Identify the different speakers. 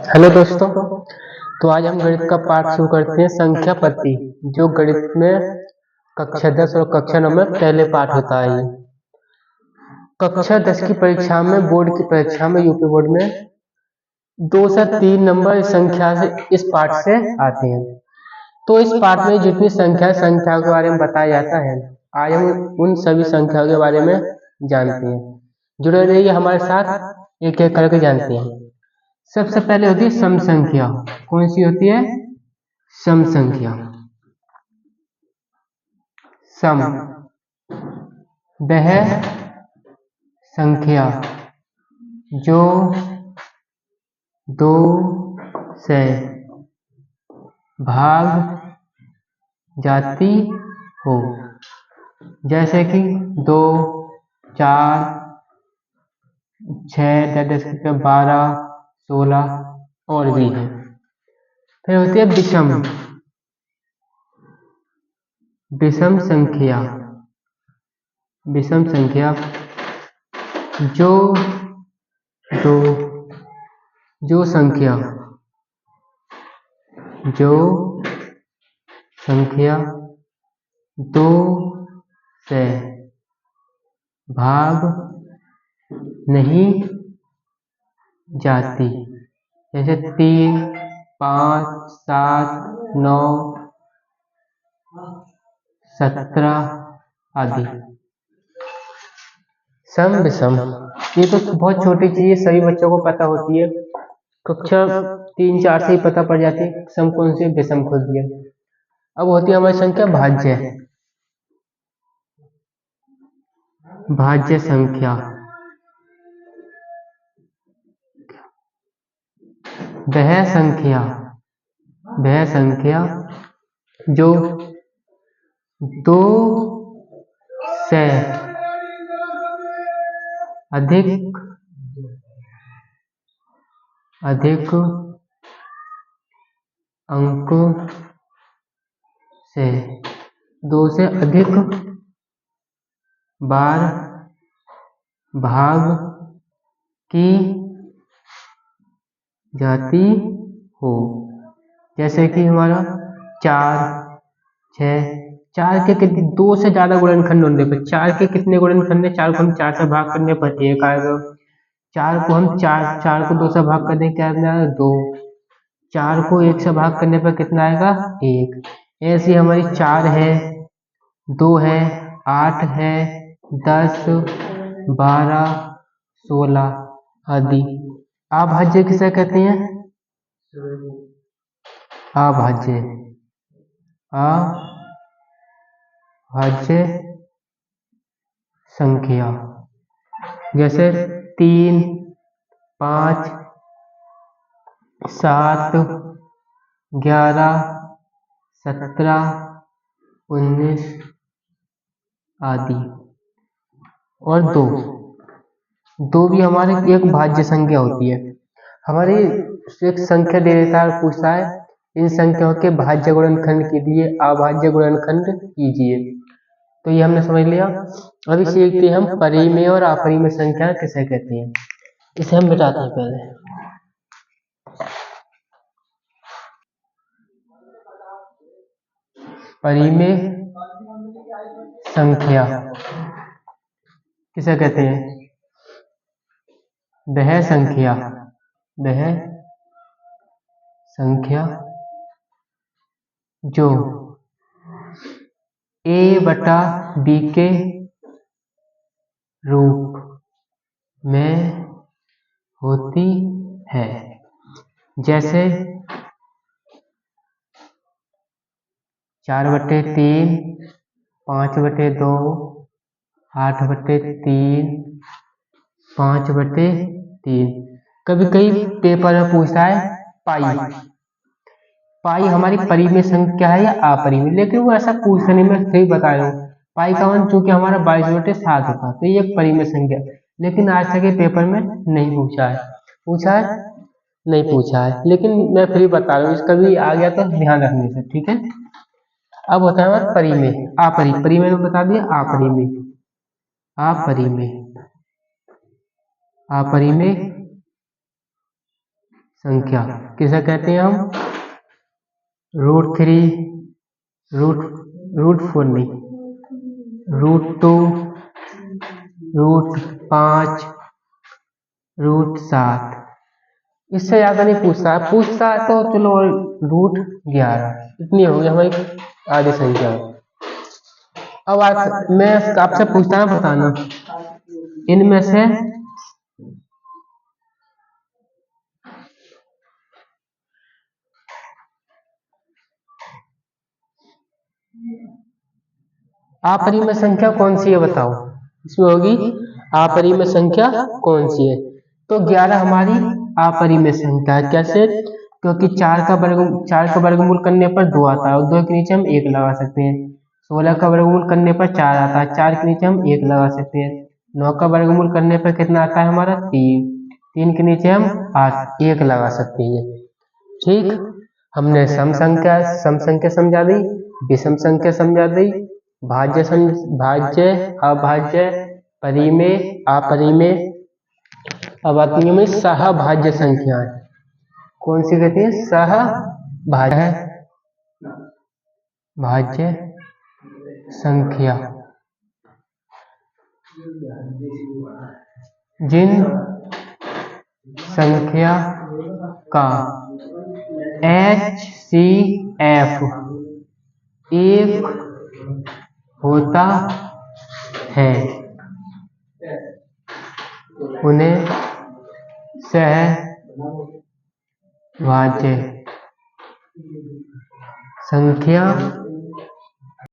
Speaker 1: Hello दोस्तों। तो आज हम गणित का पाठ शुरू करते हैं, संख्या पद्धति, जो गणित में कक्षा 10 और कक्षा 9 में पहले पाठ होता है। कक्षा 10 की परीक्षा में, बोर्ड की परीक्षा में, यूपी बोर्ड में 2 से 3 नंबर इस संख्या से, इस पाठ से आते हैं। तो इस पाठ में जितनी संख्याओं के बारे में बताया जाता है, आज हम उन सभी संख्याओं के बारे में जानते हैं। जुड़े रहिए हमारे साथ, एक एक करके जानते हैं। सबसे पहले होती है सम संख्या। कौन सी होती है? सम संख्या। सम वह संख्या जो 2 से भाग जाती हो, जैसे कि 2, 4, 6, 10, 12, 16 और भी है। फिर होती है विषम। विषम संख्या। विषम संख्या जो संख्या 2 से भाग नहीं जाती, जैसे 3, 5, 7, 9, 17 आदि। सम विषम, ये तो बहुत छोटी चीज, सभी बच्चों को पता होती है। कक्षा 3, 4 से ही पता पड़ जाती है सम कौन सी, विषम कौन सी है। अब होती है हमारी संख्या भाज्य। भाज्य संख्या वह संख्या जो 2 से अधिक अंकों से 2 से अधिक बार भाग की जाती हो, जैसे कि हमारा 4, 6, 4 के 2 से ज्यादा गुणनखंड होने पर 4 के कितने गुणनखंड है? 4 को हम 4 से भाग करने पर 1 आएगा। 4 को हम 4 को 2 से भाग करने क्या आएगा? 2। 4 को 1 से भाग करने पर कितना आएगा? 1। ऐसी हमारी 4 है, 2 है, 8 है, 10, 12, 16 आदि। अभाज्य किसे कहते हैं? अभाज्य संख्या, जैसे 3, 5, 7, 11, 17, 19 आदि। और 2 भी हमारे एक भाज्य संख्या होती है। हमारी एक संख्या दे देता है, पूछता है इन संख्याओं के भाज्य गुणनखंड कीजिए, अभाज्य गुणनखंड कीजिए। तो ये हमने समझ लिया। अभी सीखते हैं हम परिमेय और अपरिमेय संख्या किसे कहते हैं। इसे हम मिटाते हैं पहले। परिमेय संख्या किसे कहते हैं? वह संख्या जो a/b के रूप में होती है, जैसे 4/3, 5/2, 8/3, 5/3। कभी कभी पेपर में पूछता है पाई हमारी परिमेय संख्या है या अपरिमेय, लेकिन वो ऐसा पूछता नहीं। मैं सही बता रहा हूँ, पाई का मान चूंकि हमारा 22/7 होता है, तो ये एक परिमेय संख्या, लेकिन आज तक ये पेपर में नहीं पूछा है, नहीं पूछा है, लेकिन मैं फिर भी बता रहा हूँ, इसका भी आ गया तो ध्यान रखने से, ठीक है। अब होता है हमारा परिमेय। परिमेय में बता दिया, अपरिमेय संख्या किसे कहते हैं हम? √3, √4 नहीं, √2, √5, √7। इससे ज्यादा नहीं पूछता है तो चलो √11 इतनी होगी हमारी आधी संख्या। अब आज मैं आपसे पूछता ना, बताना इनमें से अपरिमेय संख्या कौन सी है, बताओ। इसमें होगी अपरिमेय संख्या कौन सी है? तो 11 हमारी अपरिमेय संख्या है। कैसे? क्योंकि 4 का वर्गमूल करने पर 2 आता है और 2 के नीचे हम 1 लगा सकते हैं। 16 का वर्गमूल करने पर 4 आता है, 4 के नीचे हम 1 लगा सकते हैं। 9 का वर्गमूल करने पर कितना आता है हमारा? 3, 3 के नीचे हम 1 लगा सकते हैं। ठीक, हमने सम संख्या समझा दी, विषम संख्या समझा दी, भाज्य, अभाज्य, परिमेय, अपरिमेय। अब आती है हमें सहभाज्य संख्याएं। कौन सी कहती है? सहभाज्य भाज्य संख्या। जिन संख्या का HCF 1 होता है उन्हें सहभाज्य संख्या